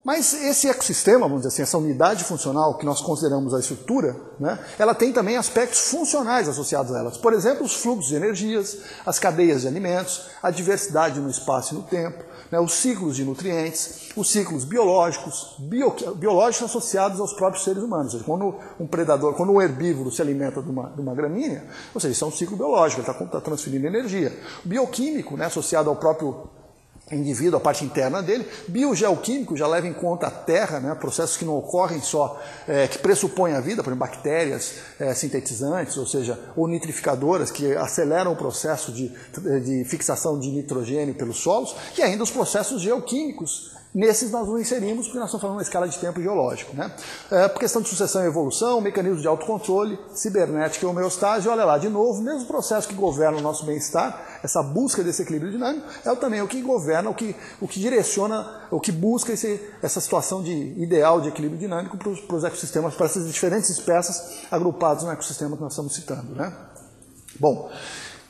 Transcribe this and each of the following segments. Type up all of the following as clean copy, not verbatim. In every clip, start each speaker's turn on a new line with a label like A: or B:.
A: Mas esse ecossistema, vamos dizer assim, essa unidade funcional que nós consideramos a estrutura, né, ela tem também aspectos funcionais associados a elas. Por exemplo, os fluxos de energias, as cadeias de alimentos, a diversidade no espaço e no tempo, né, os ciclos de nutrientes, os ciclos biológicos, biológicos associados aos próprios seres humanos. Ou seja, quando um predador, quando um herbívoro se alimenta de uma gramínea, ou seja, isso é um ciclo biológico, ele está transferindo energia. Bioquímico, né, associado ao próprio indivíduo, a parte interna dele. Biogeoquímico já leva em conta a terra, né, processos que não ocorrem só, que pressupõem a vida, por exemplo, bactérias sintetizantes, ou seja, ou nitrificadoras, que aceleram o processo de fixação de nitrogênio pelos solos, e ainda os processos geoquímicos. Nesses nós não inserimos, porque nós estamos falando de uma escala de tempo geológico, né? Por questão de sucessão e evolução, mecanismos de autocontrole, cibernética e homeostase, olha lá, de novo, o mesmo processo que governa o nosso bem-estar, essa busca desse equilíbrio dinâmico, é também o que governa, o que direciona, o que busca essa situação ideal de equilíbrio dinâmico para os ecossistemas, para essas diferentes espécies agrupadas no ecossistema que nós estamos citando, né? Bom,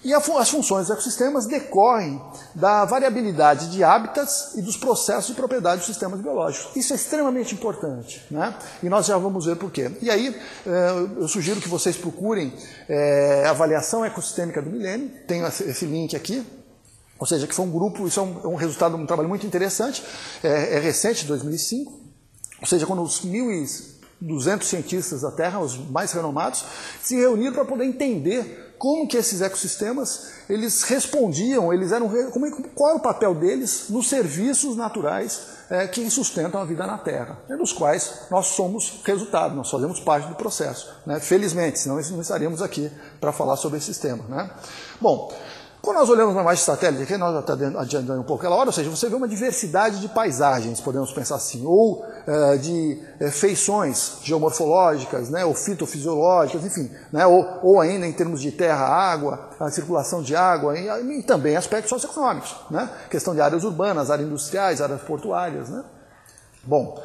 A: e as funções dos ecossistemas decorrem da variabilidade de hábitats e dos processos de propriedade dos sistemas biológicos. Isso é extremamente importante, né? E nós já vamos ver por quê. E aí, eu sugiro que vocês procurem a avaliação ecossistêmica do milênio, tem esse link aqui, ou seja, que foi um grupo, isso é um resultado de um trabalho muito interessante, é recente, de 2005, ou seja, quando os 1.200 cientistas da Terra, os mais renomados, se reuniram para poder entender como que esses ecossistemas, eles respondiam, qual é o papel deles nos serviços naturais que sustentam a vida na Terra, dos quais nós somos resultado, nós fazemos parte do processo, né? Felizmente, senão não estaríamos aqui para falar sobre esse tema, né? Bom, quando nós olhamos uma imagem de satélite, aqui nós já estamos adiantando um pouco aquela hora, ou seja, você vê uma diversidade de paisagens, podemos pensar assim, ou de feições geomorfológicas, né, ou fitofisiológicas, enfim, né, ou ainda em termos de terra, água, a circulação de água, e também aspectos socioeconômicos, né, questão de áreas urbanas, áreas industriais, áreas portuárias, né. Bom,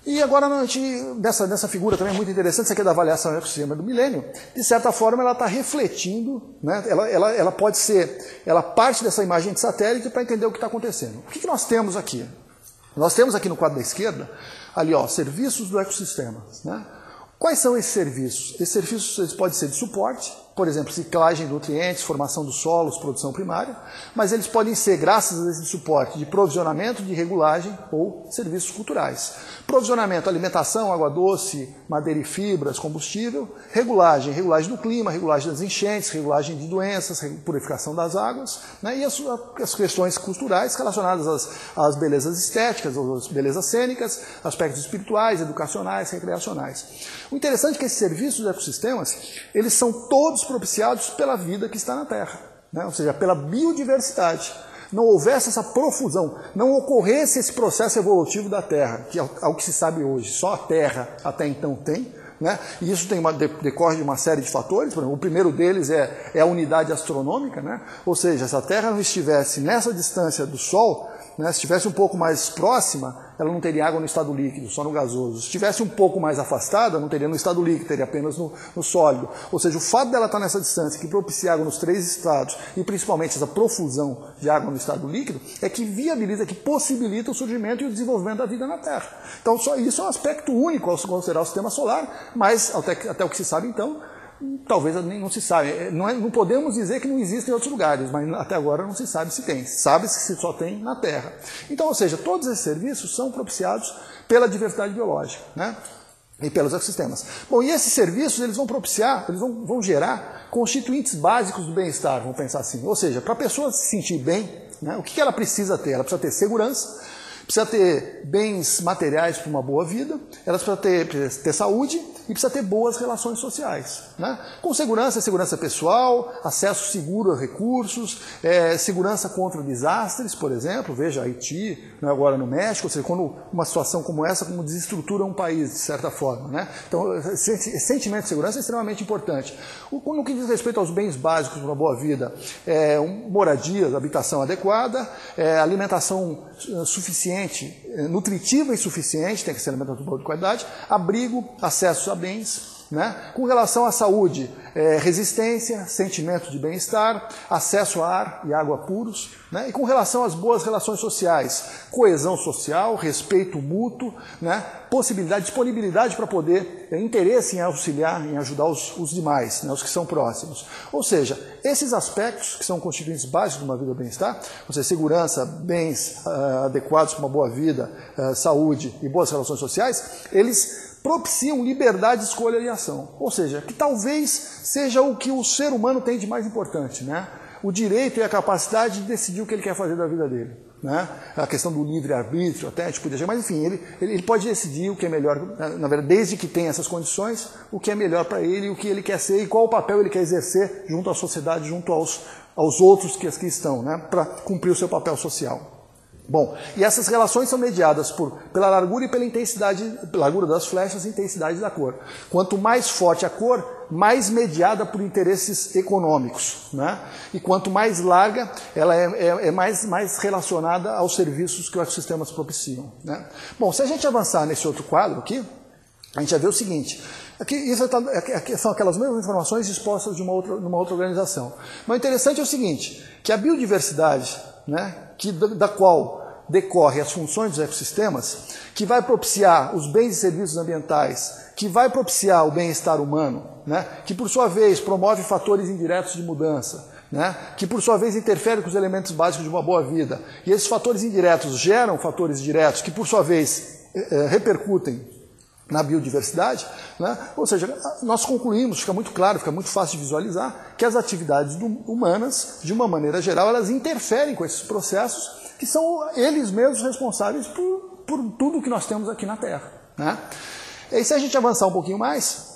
A: e agora, nessa figura também é muito interessante, isso aqui é da avaliação do ecossistema do milênio, de certa forma ela está refletindo, né, ela pode ser, ela parte dessa imagem de satélite para entender o que está acontecendo. O que nós temos aqui? Nós temos aqui no quadro da esquerda, ali, ó, serviços do ecossistema, né? Quais são esses serviços? Esses serviços eles podem ser de suporte, por exemplo, ciclagem de nutrientes, formação dos solos, produção primária, mas eles podem ser, graças a esse suporte, de provisionamento, de regulagem ou serviços culturais. Provisionamento, alimentação, água doce, madeira e fibras, combustível. Regulagem do clima, regulagem das enchentes, regulagem de doenças, purificação das águas, né? E as questões culturais relacionadas às belezas estéticas, às belezas cênicas, aspectos espirituais, educacionais, recreacionais. O interessante é que esses serviços dos ecossistemas, eles são todos propiciados pela vida que está na Terra, né? Ou seja, pela biodiversidade. Não houvesse essa profusão, não ocorresse esse processo evolutivo da Terra, que ao que se sabe hoje, só a Terra até então tem, né? E isso decorre de uma série de fatores. Por exemplo, o primeiro deles é a unidade astronômica, né? Ou seja, se a Terra não estivesse nessa distância do Sol, né, se estivesse um pouco mais próxima, ela não teria água no estado líquido, só no gasoso. Se estivesse um pouco mais afastada, não teria no estado líquido, teria apenas no sólido. Ou seja, o fato dela estar nessa distância, que propicia água nos três estados, e principalmente essa profusão de água no estado líquido, é que viabiliza, que possibilita o surgimento e o desenvolvimento da vida na Terra. Então, só isso é um aspecto único ao se considerar o sistema solar, mas até o que se sabe, então, talvez não se sabe. Não podemos dizer que não existem em outros lugares, mas até agora não se sabe se tem. Sabe-se que só tem na Terra. Então, ou seja, todos esses serviços são propiciados pela diversidade biológica, né? E pelos ecossistemas. Bom, e esses serviços eles vão propiciar, eles vão gerar constituintes básicos do bem-estar, vamos pensar assim. Ou seja, para a pessoa se sentir bem, né, o que ela precisa ter? Ela precisa ter segurança, precisa ter bens materiais para uma boa vida, ela precisa ter saúde e precisa ter boas relações sociais, né? Com segurança pessoal, acesso seguro a recursos, segurança contra desastres, por exemplo, veja Haiti, né, agora no México, ou seja, quando uma situação como essa, como desestrutura um país, de certa forma, né? Então, esse sentimento de segurança é extremamente importante. No que diz respeito aos bens básicos para uma boa vida, moradia, habitação adequada, alimentação suficiente, nutritiva e suficiente, tem que ser alimentação de boa qualidade, abrigo, acesso a bens, né? Com relação à saúde, resistência, sentimento de bem-estar, acesso a ar e água puros, né? E com relação às boas relações sociais, coesão social, respeito mútuo, né? Possibilidade, disponibilidade para poder, interesse em auxiliar, em ajudar os demais, né? Os que são próximos. Ou seja, esses aspectos que são constituintes básicos de uma vida bem-estar, ou seja, segurança, bens adequados para uma boa vida, saúde e boas relações sociais, eles propiciam liberdade de escolha e ação. Ou seja, que talvez seja o que o ser humano tem de mais importante, né? O direito e a capacidade de decidir o que ele quer fazer da vida dele, né? A questão do livre-arbítrio, até a gente podia dizer, mas enfim, ele pode decidir o que é melhor, na verdade, desde que tenha essas condições, o que é melhor para ele, o que ele quer ser e qual o papel ele quer exercer junto à sociedade, junto aos outros que aqui estão, né? Para cumprir o seu papel social. Bom, e essas relações são mediadas pela largura e pela intensidade, largura das flechas e intensidade da cor. Quanto mais forte a cor, mais mediada por interesses econômicos, né? E quanto mais larga, ela é mais relacionada aos serviços que os ecossistemas propiciam, né? Bom, se a gente avançar nesse outro quadro aqui, a gente vai ver o seguinte. Aqui são aquelas mesmas informações expostas numa outra organização. Mas o interessante é o seguinte, que a biodiversidade, né, da qual decorre as funções dos ecossistemas, que vai propiciar os bens e serviços ambientais, que vai propiciar o bem-estar humano, né, que por sua vez promove fatores indiretos de mudança, né, que por sua vez interfere com os elementos básicos de uma boa vida, e esses fatores indiretos geram fatores diretos que por sua vez repercutem na biodiversidade, né? Ou seja, nós concluímos, fica muito claro, fica muito fácil de visualizar, que as atividades humanas, de uma maneira geral, elas interferem com esses processos que são eles mesmos responsáveis por tudo que nós temos aqui na Terra, né? E se a gente avançar um pouquinho mais,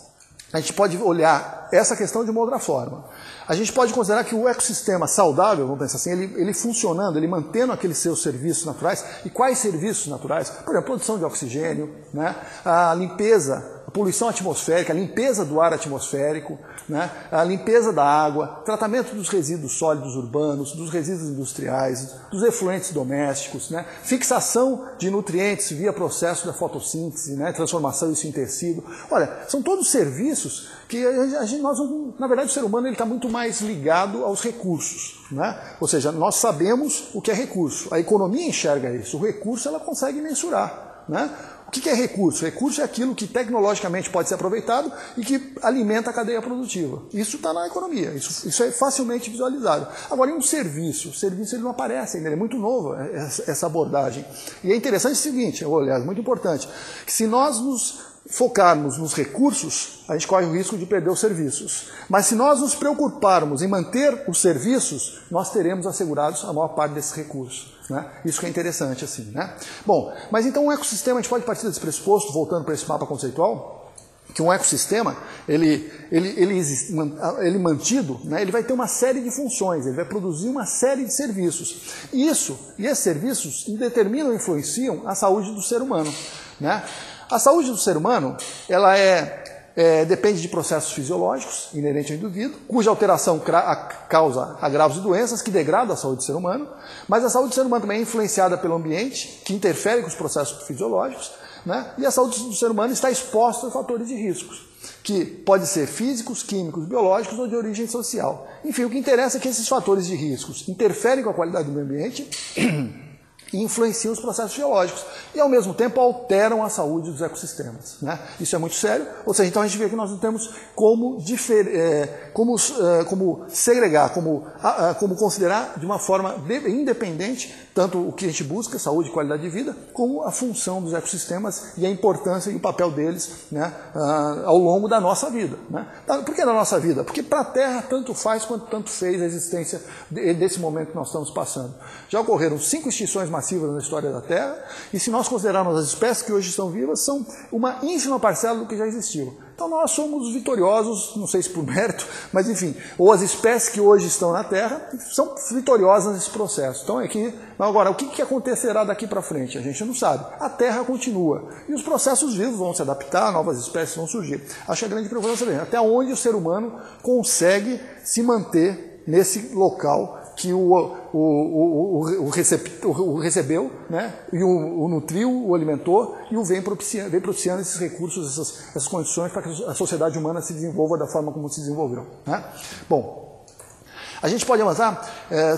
A: a gente pode olhar essa questão de uma outra forma. A gente pode considerar que o ecossistema saudável, vamos pensar assim, ele funcionando, ele mantendo aqueles seus serviços naturais. E quais serviços naturais? Por exemplo, a produção de oxigênio, né? A limpeza, a poluição atmosférica, a limpeza do ar atmosférico, né? A limpeza da água, tratamento dos resíduos sólidos urbanos, dos resíduos industriais, dos efluentes domésticos, né? Fixação de nutrientes via processo da fotossíntese, né? Transformação disso em tecido. Olha, são todos serviços que na verdade o ser humano está muito mais ligado aos recursos, né? Ou seja, nós sabemos o que é recurso, a economia enxerga isso, o recurso ela consegue mensurar, né? O que é recurso? Recurso é aquilo que tecnologicamente pode ser aproveitado e que alimenta a cadeia produtiva. Isso está na economia, isso é facilmente visualizado. Agora, em um serviço, o serviço ele não aparece ainda, ele é muito novo essa abordagem. E é interessante o seguinte, aliás, muito importante, que se nós nos focarmos nos recursos, a gente corre o risco de perder os serviços. Mas se nós nos preocuparmos em manter os serviços, nós teremos assegurados a maior parte desses recursos, né? Isso que é interessante, assim, né? Bom, mas então um ecossistema, a gente pode partir desse pressuposto, voltando para esse mapa conceitual, que um ecossistema, ele mantido, né, ele vai ter uma série de funções, ele vai produzir uma série de serviços. E esses serviços determinam e influenciam a saúde do ser humano, né? A saúde do ser humano, ela depende de processos fisiológicos inerentes ao indivíduo, cuja alteração causa agravos e doenças que degradam a saúde do ser humano, mas a saúde do ser humano também é influenciada pelo ambiente, que interfere com os processos fisiológicos, né? E a saúde do ser humano está exposta a fatores de riscos, que podem ser físicos, químicos, biológicos ou de origem social. Enfim, o que interessa é que esses fatores de riscos interferem com a qualidade do meio ambiente e influenciam os processos geológicos e, ao mesmo tempo, alteram a saúde dos ecossistemas, né? Isso é muito sério, ou seja, então a gente vê que nós não temos como segregar, como considerar de uma forma independente tanto o que a gente busca, saúde e qualidade de vida, como a função dos ecossistemas e a importância e o papel deles, né, ao longo da nossa vida, né? Por que da nossa vida? Porque para a Terra tanto faz quanto tanto fez a existência desse momento que nós estamos passando. Já ocorreram 5 extinções massivas na história da Terra, e se nós considerarmos as espécies que hoje estão vivas, são uma ínfima parcela do que já existiu. Então nós somos vitoriosos, não sei se por mérito, mas enfim, ou as espécies que hoje estão na Terra são vitoriosas nesse processo. Então agora, o que acontecerá daqui para frente? A gente não sabe. A Terra continua. E os processos vivos vão se adaptar, novas espécies vão surgir. Acho que a grande preocupação é até onde o ser humano consegue se manter nesse local que o recebeu, né, e o nutriu, o alimentou e o vem propiciando esses recursos, essas condições para que a sociedade humana se desenvolva da forma como se desenvolveu. Né? Bom, a gente pode avançar,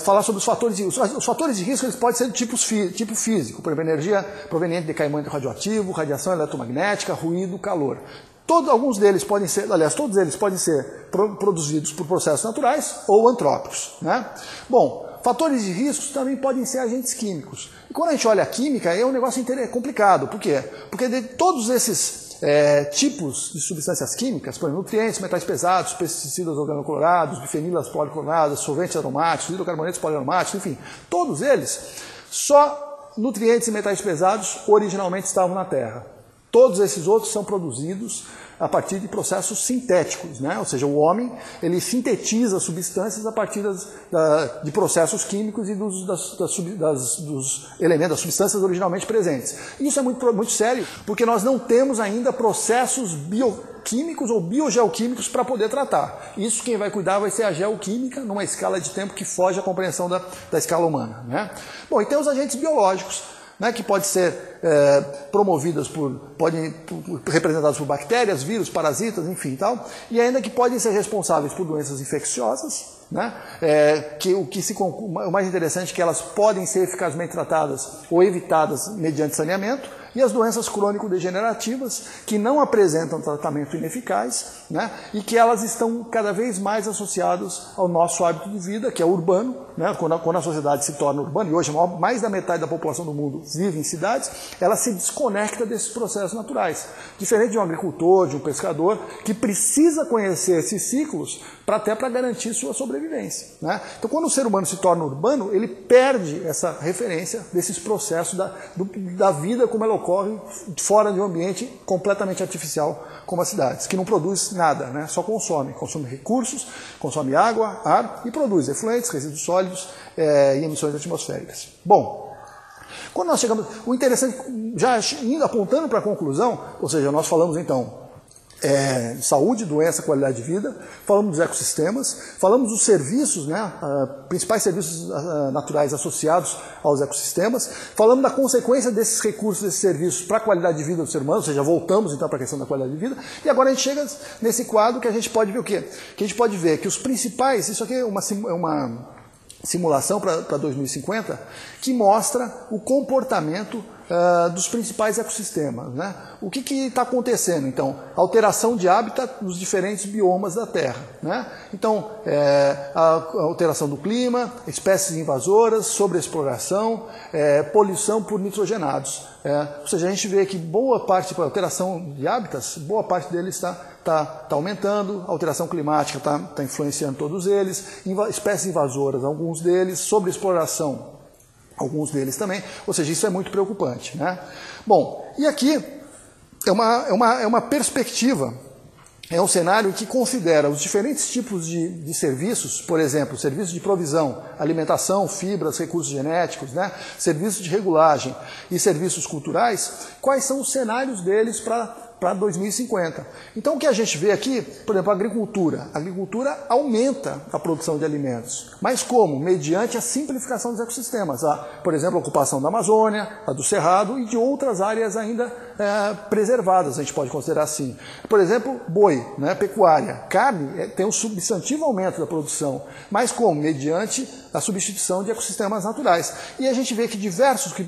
A: falar sobre os fatores de risco. Os fatores de risco eles podem ser do tipo físico, por exemplo, energia proveniente de decaimento radioativo, radiação eletromagnética, ruído, calor. Alguns deles podem ser, aliás, todos eles podem ser produzidos por processos naturais ou antrópicos. Né? Bom, fatores de risco também podem ser agentes químicos. E quando a gente olha a química, é um negócio complicado. Por quê? Porque de todos esses tipos de substâncias químicas, por exemplo, nutrientes, metais pesados, pesticidas organoclorados, bifenilas policloradas, solventes aromáticos, hidrocarbonetos poliaromáticos, enfim, todos eles, só nutrientes e metais pesados originalmente estavam na Terra. Todos esses outros são produzidos a partir de processos sintéticos, né? Ou seja, o homem ele sintetiza substâncias a partir de processos químicos e dos elementos, das substâncias originalmente presentes. Isso é muito sério, porque nós não temos ainda processos bioquímicos ou biogeoquímicos para poder tratar. Isso quem vai cuidar vai ser a geoquímica, numa escala de tempo que foge à compreensão da escala humana. Né? Bom, e tem os agentes biológicos, né, que podem ser representados por bactérias, vírus, parasitas, enfim, tal, e ainda que podem ser responsáveis por doenças infecciosas, né, o mais interessante é que elas podem ser eficazmente tratadas ou evitadas mediante saneamento, e as doenças crônico-degenerativas, que não apresentam tratamento ineficaz, né, e que elas estão cada vez mais associadas ao nosso hábito de vida, que é urbano, né, quando a sociedade se torna urbana, e hoje mais da metade da população do mundo vive em cidades, ela se desconecta desses processos naturais. Diferente de um agricultor, de um pescador, que precisa conhecer esses ciclos até para garantir sua sobrevivência. Né? Então, quando o ser humano se torna urbano, ele perde essa referência desses processos da vida como ela ocorre fora de um ambiente completamente artificial como as cidades, que não produz nada, né? Só consome recursos, consome água, ar e produz efluentes, resíduos sólidos e emissões atmosféricas. Bom, quando nós chegamos, o interessante, já apontando para a conclusão, ou seja, nós falamos então saúde, doença, qualidade de vida, falamos dos ecossistemas, falamos dos serviços, né, principais serviços naturais associados aos ecossistemas, falamos da consequência desses recursos, desses serviços para a qualidade de vida do ser humano, ou seja, voltamos então para a questão da qualidade de vida, e agora a gente chega nesse quadro que a gente pode ver o quê? Que a gente pode ver que os principais, isso aqui é uma simulação para 2050, que mostra o comportamento dos principais ecossistemas. Né? O que está acontecendo? Então, alteração de hábitat nos diferentes biomas da Terra. Né? Então, a alteração do clima, espécies invasoras, sobreexploração, poluição por nitrogenados. Ou seja, a gente vê que boa parte da alteração de hábitats, boa parte deles está aumentando, a alteração climática está influenciando todos eles, espécies invasoras, alguns deles, sobreexploração, alguns deles também, ou seja, isso é muito preocupante. Né? Bom, e aqui é uma perspectiva, é um cenário que considera os diferentes tipos de serviços, por exemplo, serviços de provisão, alimentação, fibras, recursos genéticos, né? Serviços de regulagem e serviços culturais, quais são os cenários deles para 2050. Então o que a gente vê aqui, por exemplo, a agricultura. A agricultura aumenta a produção de alimentos. Mas como? Mediante a simplificação dos ecossistemas. Por exemplo, a ocupação da Amazônia, a do Cerrado e de outras áreas ainda preservadas, a gente pode considerar assim. Por exemplo, boi, né, pecuária. Carne tem um substantivo aumento da produção. Mas como? Mediante a substituição de ecossistemas naturais. E a gente vê que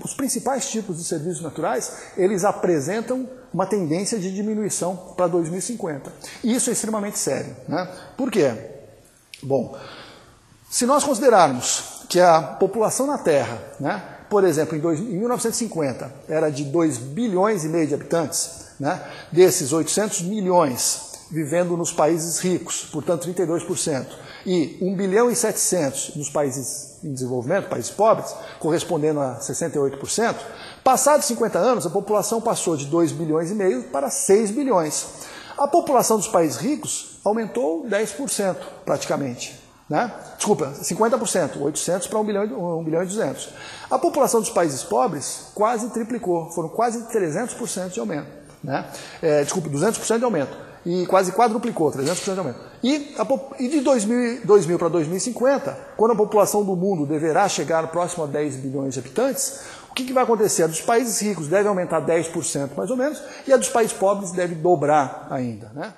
A: os principais tipos de serviços naturais, eles apresentam uma tendência de diminuição para 2050. E isso é extremamente sério. Né? Por quê? Bom, se nós considerarmos que a população na Terra, né, por exemplo, em 1950, era de 2,5 bilhões de habitantes, né, desses 800 milhões vivendo nos países ricos, portanto 32%, e 1,7 bilhão nos países em desenvolvimento, países pobres, correspondendo a 68%, passados 50 anos, a população passou de 2,5 bilhões para 6 bilhões. A população dos países ricos aumentou 10%, praticamente. Né? Desculpa, 50%, 800 para 1,2 bilhão. A população dos países pobres quase triplicou, foram quase 300% de aumento. Né? 200% de aumento. E quase quadruplicou, 300% de aumento. E de 2000 para 2050, quando a população do mundo deverá chegar próximo a 10 bilhões de habitantes, o que vai acontecer? A dos países ricos deve aumentar 10% mais ou menos, e a dos países pobres deve dobrar ainda, né?